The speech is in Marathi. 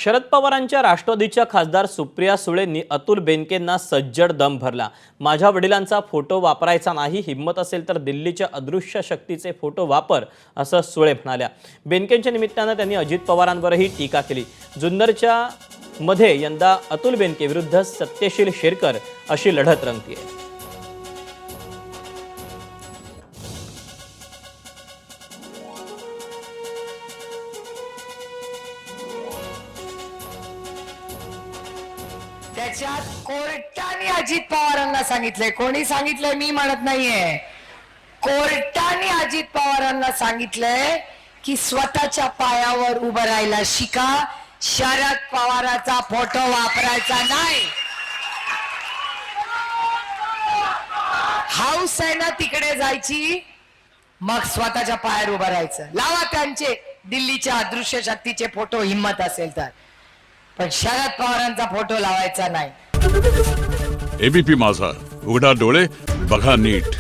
शरद पवारांच्या राष्ट्रवादीच्या खासदार सुप्रिया सुळेंनी अतुल बेनकेंना सज्जड दम भरला। माझ्या वडिलांचा फोटो वापरायचा नाही, हिम्मत असेल तर दिल्लीच्या अदृश्य शक्तीचे फोटो वापर, असं सुळे म्हणाल्या। बेनकेंच्या निमित्तानं त्यांनी अजित पवारांवरही टीका केली। जुन्नरच्या मध्ये यंदा अतुल बेनके विरुद्ध सत्यशील शेरकर अशी लढत रंगतीये। त्याच्यात कोर्टाने अजित पवारांना सांगितलंय, कोणी सांगितलंय मी म्हणत नाहीये, कोर्टाने अजित पवारांना सांगितलंय की स्वतःच्या पायावर उभं राहायला शिका, शरद पवारांचा फोटो वापरायचा नाही। हाऊस आहे ना तिकडे जायची, मग स्वतःच्या पायावर उभं राहायचं। लावा त्यांचे दिल्लीच्या अदृश्य शक्तीचे फोटो हिम्मत असेल तर, पण शरद पवारांचा फोटो लावायचा नाही। एबीपी माझा, उघडा डोळे बघा नीट।